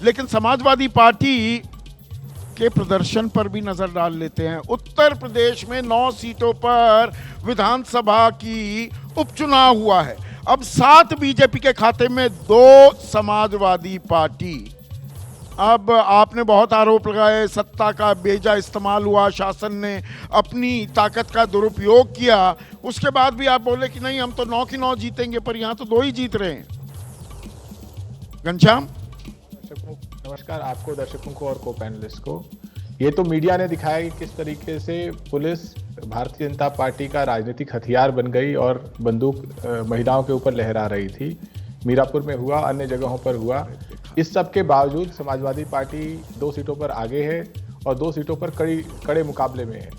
लेकिन समाजवादी पार्टी के प्रदर्शन पर भी नजर डाल लेते हैं। उत्तर प्रदेश में 9 सीटों पर विधानसभा की उपचुनाव हुआ है। अब 7 बीजेपी के खाते में, 2 समाजवादी पार्टी। अब आपने बहुत आरोप लगाए, सत्ता का बेजा इस्तेमाल हुआ, शासन ने अपनी ताकत का दुरुपयोग किया। उसके बाद भी आप बोले कि नहीं हम तो 9 की 9 जीतेंगे, पर यहां तो 2 ही जीत रहे हैं। घनश्याम, नमस्कार आपको, दर्शकों को और को पैनलिस्ट को। ये तो मीडिया ने दिखाया कि किस तरीके से पुलिस भारतीय जनता पार्टी का राजनीतिक हथियार बन गई और बंदूक महिलाओं के ऊपर लहरा रही थी। मीरापुर में हुआ, अन्य जगहों पर हुआ। इस सब के बावजूद समाजवादी पार्टी 2 सीटों पर आगे है और 2 सीटों पर कड़े मुकाबले में है।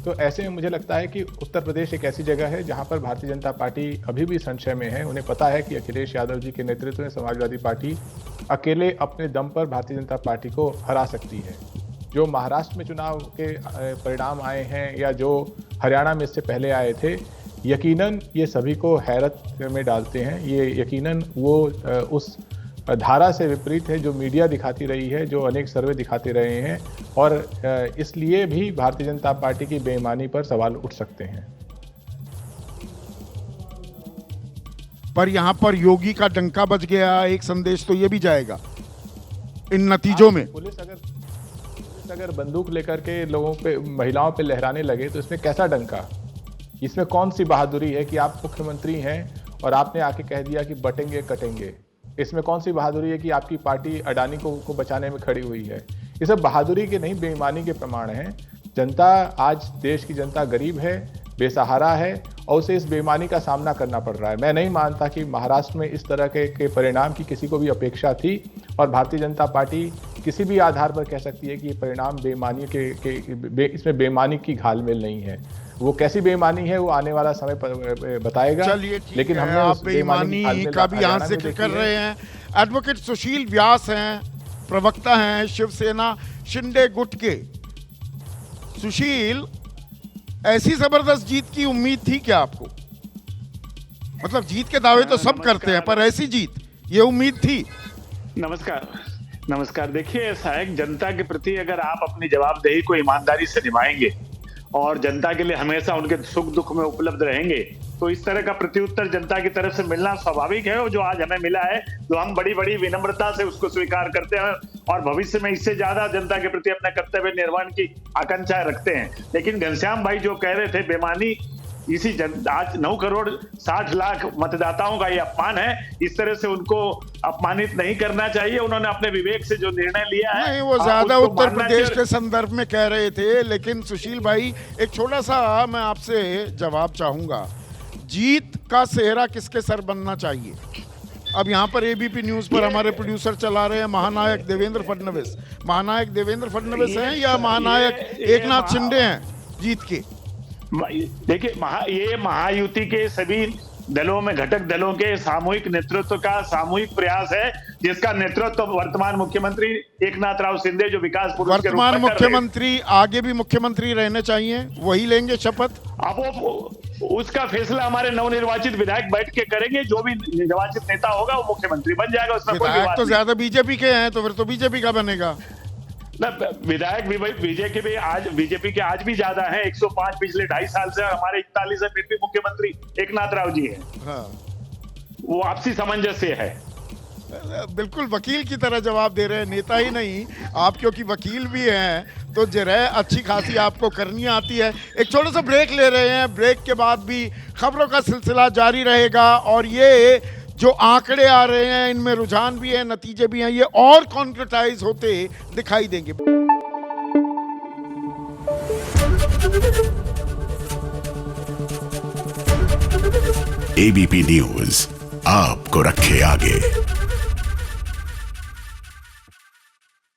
तो ऐसे में मुझे लगता है कि उत्तर प्रदेश एक ऐसी जगह है जहां पर भारतीय जनता पार्टी अभी भी संशय में है। उन्हें पता है कि अखिलेश यादव जी के नेतृत्व में समाजवादी पार्टी अकेले अपने दम पर भारतीय जनता पार्टी को हरा सकती है। जो महाराष्ट्र में चुनाव के परिणाम आए हैं या जो हरियाणा में इससे पहले आए थे, यकीनन ये सभी को हैरत में डालते हैं। ये यकीनन वो उस धारा से विपरीत है जो मीडिया दिखाती रही है, जो अनेक सर्वे दिखाते रहे हैं, और इसलिए भी भारतीय जनता पार्टी की बेईमानी पर सवाल उठ सकते हैं। पर यहां पर योगी का डंका बज गया, एक संदेश तो ये भी जाएगा इन नतीजों में। पुलिस अगर बंदूक लेकर के लोगों पे, महिलाओं पे लहराने लगे तो इसमें कैसा डंका? इसमें कौन सी बहादुरी है कि आप मुख्यमंत्री हैं और आपने आके कह दिया कि बटेंगे कटेंगे? इसमें कौन सी बहादुरी है कि आपकी पार्टी अडानी को बचाने में खड़ी हुई है? ये सब बहादुरी के नहीं, बेईमानी के प्रमाण हैं। जनता, आज देश की जनता गरीब है, बेसहारा है और उसे इस बेईमानी का सामना करना पड़ रहा है। मैं नहीं मानता कि महाराष्ट्र में इस तरह के परिणाम की किसी को भी अपेक्षा थी और भारतीय जनता पार्टी किसी भी आधार पर कह सकती है कि ये परिणाम बेईमानी इसमें बेईमानी की घालमेल नहीं है। वो कैसी बेईमानी है वो आने वाला समय बताएगा। लेकिन हमने आप बेईमानी का भी यहाँ जिक्र कर रहे हैं। एडवोकेट सुशील व्यास हैं, प्रवक्ता हैं शिवसेना शिंदे गुट के। सुशील, ऐसी जबरदस्त जीत की उम्मीद थी क्या आपको? मतलब जीत के दावे तो सब करते हैं, पर ऐसी जीत, ये उम्मीद थी? नमस्कार। देखिए, ऐसा है, जनता के प्रति अगर आप अपनी जवाबदेही को ईमानदारी से निभाएंगे और जनता के लिए हमेशा उनके सुख दुख में उपलब्ध रहेंगे, तो इस तरह का प्रत्युत्तर जनता की तरफ से मिलना स्वाभाविक है। और जो आज हमें मिला है, तो हम बड़ी बड़ी विनम्रता से उसको स्वीकार करते हैं और भविष्य में इससे ज्यादा जनता के प्रति अपना कर्तव्य निर्वहन की आकांक्षा रखते हैं। लेकिन घनश्याम भाई जो कह रहे थे बेईमानी, आज 9 करोड़ 60 लाख मतदाताओं का ये अपमान है। इस तरह से उनको अपमानित नहीं करना चाहिए। उन्होंने अपने विवेक से जो निर्णय लिया है, नहीं, वो ज्यादा उत्तर प्रदेश के संदर्भ में कह रहे थे। लेकिन सुशील भाई, एक छोटा सा मैं आपसे जवाब चाहूंगा, जीत का सेहरा किसके सर बनना चाहिए? अब यहाँ पर एबीपी न्यूज पर हमारे प्रोड्यूसर चला रहे हैं महानायक देवेंद्र फडणवीस। महानायक देवेंद्र फडणवीस हैं या महानायक एकनाथ शिंदे हैं जीत के? देखिए, ये महायुति के सभी दलों में, घटक दलों के सामूहिक नेतृत्व का सामूहिक प्रयास है, जिसका नेतृत्व वर्तमान मुख्यमंत्री एकनाथ राव शिंदे, जो विकास पुरुष के रूप में वर्तमान मुख्यमंत्री आगे भी मुख्यमंत्री रहने चाहिए, वही लेंगे शपथ? अब वो उसका फैसला हमारे नवनिर्वाचित विधायक बैठ के करेंगे। जो भी निर्वाचित नेता होगा वो मुख्यमंत्री बन जाएगा, उसमें कोई विधायक तो ज्यादा बीजेपी के हैं, तो फिर तो बीजेपी का बनेगा ना। विधायक भी बीजेपी के आज भी ज्यादा है, 105 पिछले 2.5 साल से, और हमारे 41 है, फिर भी मुख्यमंत्री एकनाथ राव जी हैं। हाँ। वो आपसी सामंजस्य है। बिल्कुल वकील की तरह जवाब दे रहे हैं, नेता ही नहीं आप, क्योंकि वकील भी हैं तो जरा अच्छी खासी आपको करनी आती है। एक छोटा सा ब्रेक ले रहे हैं, ब्रेक के बाद भी खबरों का सिलसिला जारी रहेगा और ये जो आंकड़े आ रहे हैं इनमें रुझान भी है, नतीजे भी हैं, ये और कॉन्क्रेटाइज होते दिखाई देंगे। एबीपी न्यूज आपको रखे आगे।